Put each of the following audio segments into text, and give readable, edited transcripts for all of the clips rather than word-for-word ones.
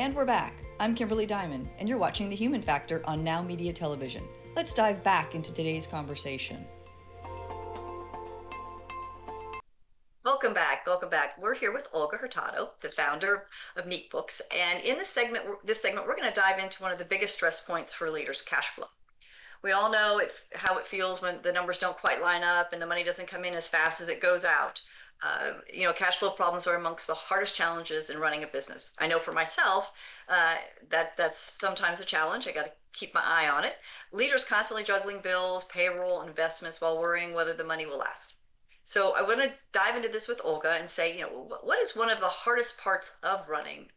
And we're back. I'm Kimberly Dymond, and you're watching The Human Factor on Now Media Television. Let's dive back into today's conversation. Welcome back. We're here with Olga Hurtado, the founder of NeatBooks, and in this segment, we're going to dive into one of the biggest stress points for leaders: cash flow. We all know how it feels when the numbers don't quite line up and the money doesn't come in as fast as it goes out. Cash flow problems are amongst the hardest challenges in running a business. I know for myself that's sometimes a challenge. I got to keep my eye on it. Leaders constantly juggling bills, payroll, investments while worrying whether the money will last. So I want to dive into this with Olga and say, what is one of the hardest parts of running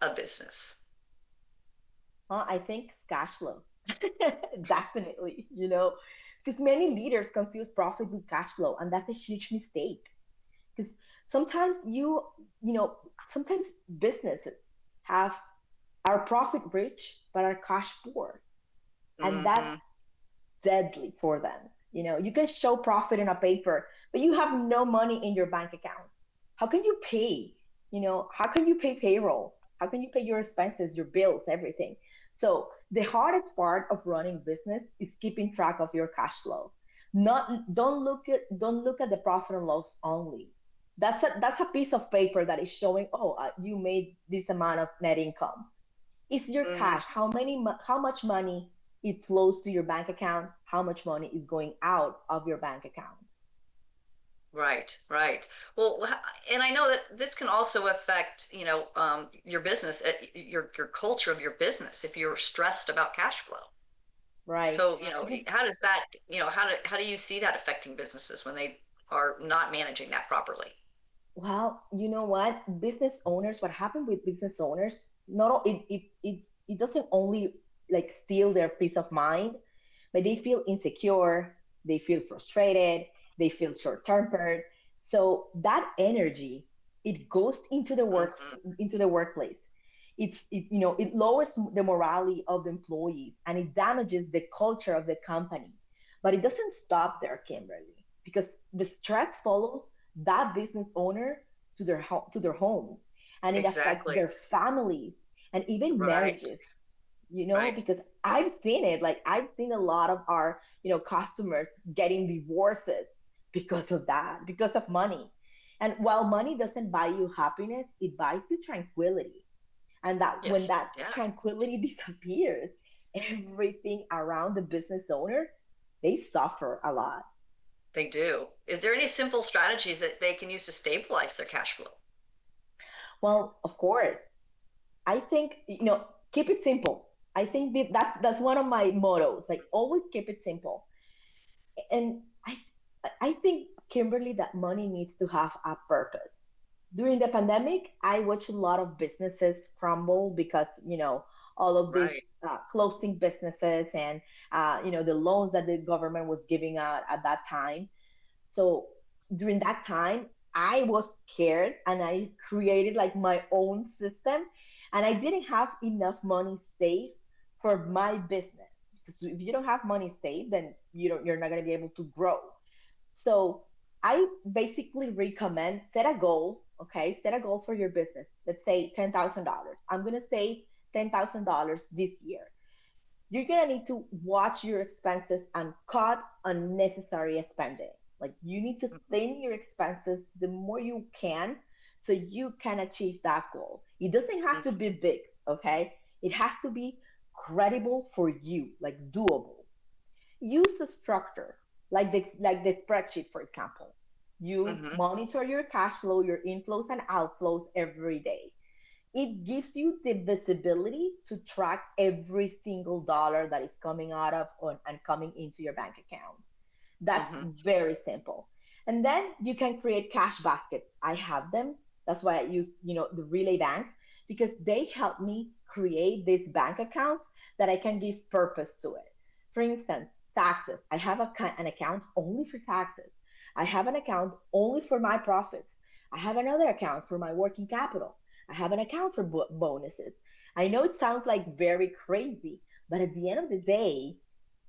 a business? Well, I think it's cash flow. Definitely, because many leaders confuse profit with cash flow, and that's a huge mistake. Because sometimes sometimes businesses have are profit rich but are cash poor, and that's Mm-hmm. deadly for them. You can show profit in a paper, but you have no money in your bank account. How can you pay? How can you pay payroll? How can you pay your expenses, your bills, everything? So the hardest part of running business is keeping track of your cash flow. Not don't look at the profit and loss only. That's a piece of paper that is showing, oh, you made this amount of net income. It's your cash. Mm-hmm. How much money it flows to your bank account, how much money is going out of your bank account. Right, right. Well, and I know that this can also affect, your business, your culture of your business if you're stressed about cash flow. Right. So, Because, how does that, how do you see that affecting businesses when they are not managing that properly? well, you know what? Business owners, what happened with business owners, not it doesn't only like steal their peace of mind, but they feel insecure, they feel frustrated, they feel short-tempered. So that energy, it goes Hmm. into the workplace. It lowers the morale of the employees and it damages the culture of the company. But it doesn't stop there, Kimberly, because the stress follows that business owner to their homes, and it affects Exactly. their families and even Right, marriages. right. Because I've seen it. Like I've seen a lot of our customers getting divorces because of that, because of money. And while money doesn't buy you happiness, it buys you tranquility. And that when Yes. that Yeah, tranquility disappears, everything around the business owner, they suffer a lot. they do. Is there any simple strategies that they can use to stabilize their cash flow? Well, of course, I think keep it simple. I think that's one of my mottos. Like always keep it simple. And I think, Kimberly, that money needs to have a purpose. During the pandemic, I watched a lot of businesses crumble because all of these Right. closing businesses and the loans that the government was giving out at that time. So during that time, I was scared and I created like my own system, and I didn't have enough money saved for my business. Because if you don't have money saved, then you're not going to be able to grow. So I basically recommend set a goal. Okay, set a goal for your business. Let's say $10,000. I'm going to save $10,000 this year. You're gonna need to watch your expenses and cut unnecessary spending. Like you need to Mhm. thin your expenses the more you can so you can achieve that goal. It doesn't have to Mhm. be big, okay? It has to be credible for you, like doable. Use a structure like the spreadsheet, for example. You Mhm. monitor your cash flow, your inflows and outflows every day. It gives you the visibility to track every single dollar that is coming out of and coming into your bank account. That's Mhm. very simple. And then you can create cash baskets. I have them. That's why I use, the Relay Bank, because they help me create these bank accounts that I can give purpose to it. For instance, taxes. I have an account only for taxes. I have an account only for my profits. I have another account for my working capital. I have an account for bonuses. I know it sounds like very crazy, but at the end of the day,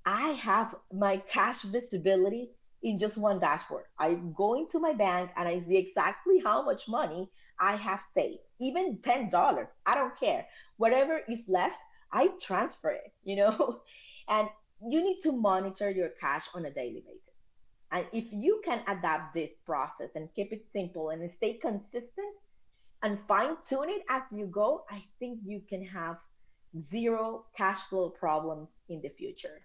I have my cash visibility in just one dashboard. I go into my bank and I see exactly how much money I have saved, even $10. I don't care. Whatever is left, I transfer it, and you need to monitor your cash on a daily basis. And if you can adapt this process and keep it simple and stay consistent and fine tune it as you go, I think you can have zero cash flow problems in the future.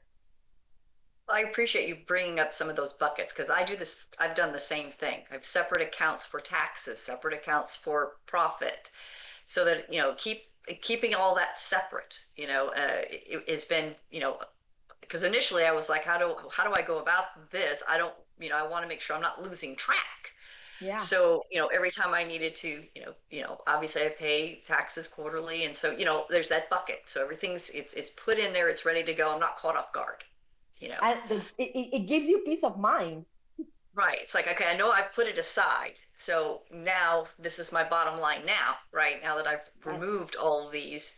I appreciate you bringing up some of those buckets because I do this. I've done the same thing. I have separate accounts for taxes, separate accounts for profit, so that keeping all that separate. It has been because initially I was like, how do I go about this? I don't I want to make sure I'm not losing track. Yeah. So every time I needed to obviously I pay taxes quarterly, and so there's that bucket. So everything's it's put in there. It's ready to go. I'm not caught off guard. You know. And it gives you peace of mind. Right. It's like, okay, I know I've put it aside. So now this is my bottom line now, right? Now that I've Yes. removed all of these,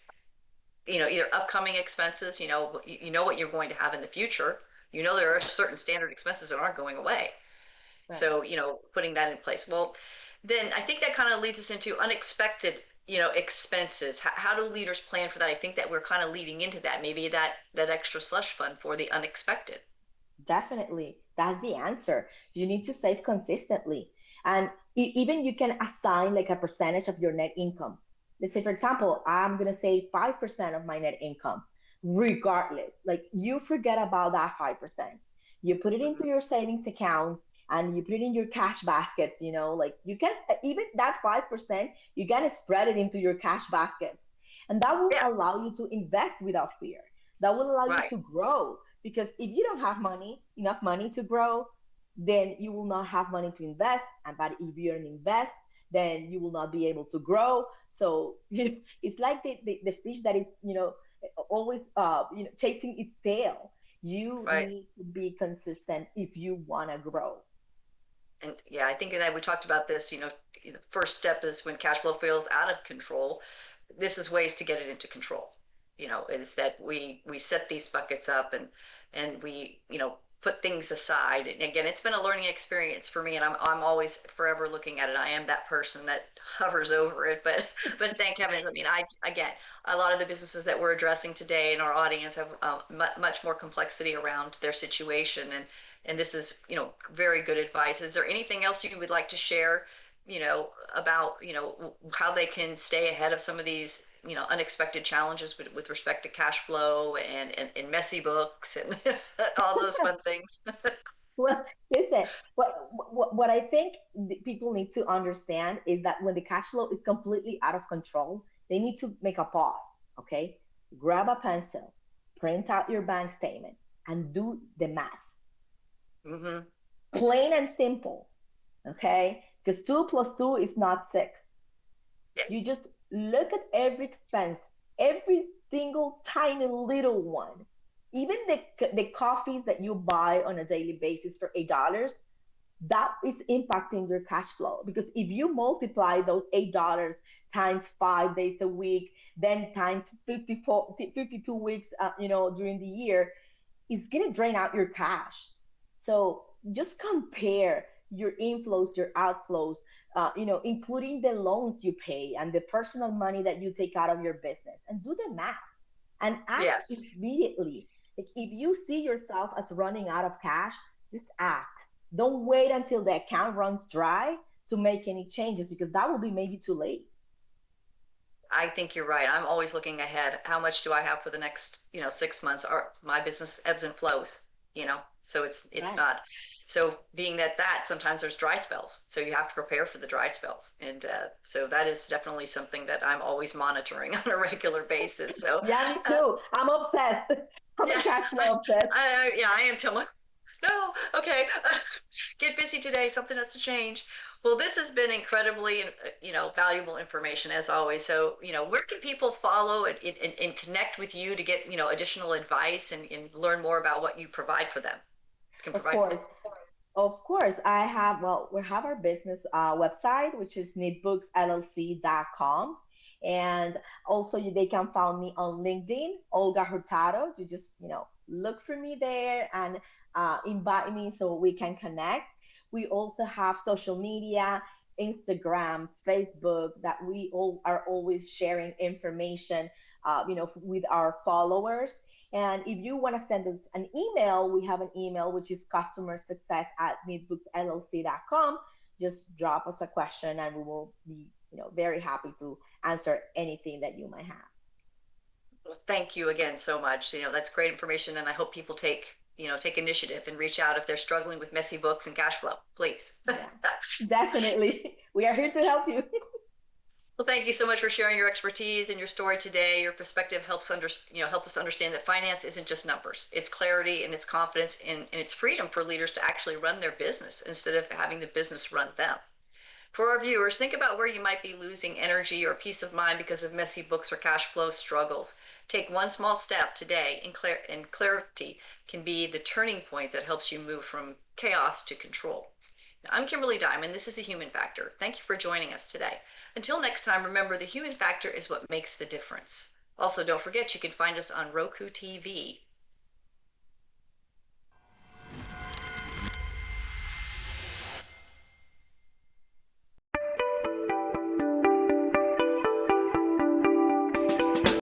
either upcoming expenses, you know what you're going to have in the future. There are certain standard expenses that aren't going away. Right. So, putting that in place. Well, then I think that kind of leads us into unexpected, expenses. How do leaders plan for that? I think that we're kind of leading into that, maybe that extra slush fund for the unexpected. Definitely. That's the answer. You need to save consistently. And even you can assign like a percentage of your net income. Let's say, for example, I'm going to say 5% of my net income, regardless. Like you forget about that 5%. You put it into Hmm. your savings accounts and you put it in your cash baskets, like you can, even that 5%, you can spread it into your cash baskets. And that will Yeah, allow you to invest without fear. That will allow you right. to grow because if you don't have enough money to grow, then you will not have money to invest. And but if you don't invest, then you will not be able to grow. So it's like the fish that is always chasing its tail. You Right. need to be consistent if you want to grow. And yeah, I think that we talked about this, the first step is when cash flow feels out of control. This is ways to get it into control. Is that we set these buckets up and we, put things aside. And again, it's been a learning experience for me, and I'm always forever looking at it. I am that person that hovers over it, but thank heavens. I mean, I again, a lot of the businesses that we're addressing today in our audience have much more complexity around their situation, and this is very good advice. Is there anything else you would like to share about how they can stay ahead of some of these unexpected challenges with respect to cash flow and messy books and all those fun things? Well, listen, what I think people need to understand is that when the cash flow is completely out of control, they need to make a pause, okay? Grab a pencil, print out your bank statement, and do the math. Hmm. Plain and simple, okay? Because 2 plus 2 is not 6. Yeah. You just look at every expense, every single tiny little one. Even the coffees that you buy on a daily basis for $8, that is impacting your cash flow because if you multiply those $8 times 5 days a week, then times 52 weeks, during the year, it's going to drain out your cash. So just compare your inflows, your outflows, including the loans you pay and the personal money that you take out of your business, and do the math and act Yes. immediately. Like if you see yourself as running out of cash, just act. Don't wait until the account runs dry to make any changes because that will be maybe too late. I think you're right. I'm always looking ahead. How much do I have for the next, 6 months? Or my business ebbs and flows, so it's Right. not. So being that sometimes there's dry spells, so you have to prepare for the dry spells, and so that is definitely something that I'm always monitoring on a regular basis. So Yeah, me uh, too. I'm obsessed. I'm a yeah, cash flow obsessed. yeah, I am too. No, okay, get busy today. Something has to change. Well, this has been incredibly, valuable information as always. So, where can people follow and connect with you to get, additional advice and learn more about what you provide for them? Can Of provide for them. course. Of course, we have our business website, which is neatbooksllc.com. And also they can find me on LinkedIn, Olga Hurtado. You just, look for me there. And invite me so we can connect. We also have social media, Instagram, Facebook, that we all are always sharing information, with our followers. And if you want to send us an email, we have an email which is customersuccess@neatbooksllc.com. Just drop us a question, and we will be, very happy to answer anything that you might have. Well, thank you again so much. That's great information, and I hope people take initiative and reach out if they're struggling with messy books and cash flow, please. Yeah, definitely. We are here to help you. Well, thank you so much for sharing your expertise and your story today. Your perspective helps us understand that finance isn't just numbers. It's clarity and it's confidence and it's freedom for leaders to actually run their business instead of having the business run them. For our viewers, think about where you might be losing energy or peace of mind because of messy books or cash flow struggles. Take one small step today, and clarity can be the turning point that helps you move from chaos to control. I'm Kimberly Dymond. This is The Human Factor. Thank you for joining us today. Until next time, remember the human factor is what makes the difference. Also, don't forget you can find us on Roku TV